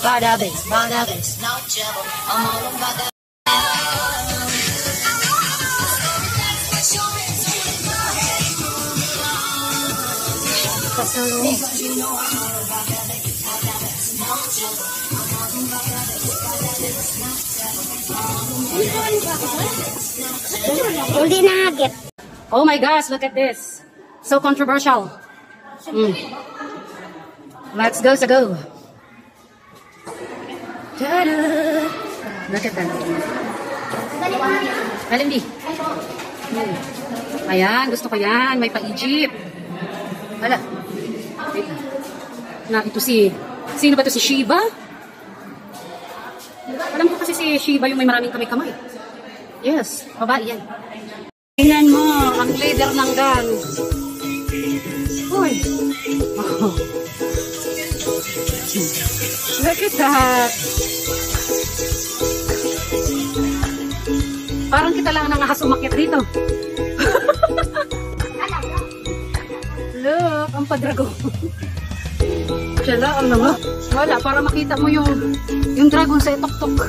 Bada base. Hindi nahagip. Oh my gosh, look at this. So controversial. Let's go, go. Ta-da! Look at that. LMD. Ayan, gusto ko yan. May pa-Egypt. Wala. Na, ito si... Sino ba ito? Si Shiba? Alam ko kasi si Shiba yung may maraming kamay-kamay. Yes, babae yan. Tingnan mo, ang leader ng gang. Uy. Oh. Look at that. Parang kita lang nangahas umakyat dito. Look, ang padrago. Siya lang, ang naman. Wala, para makita mo yung dragon sa itok-tok.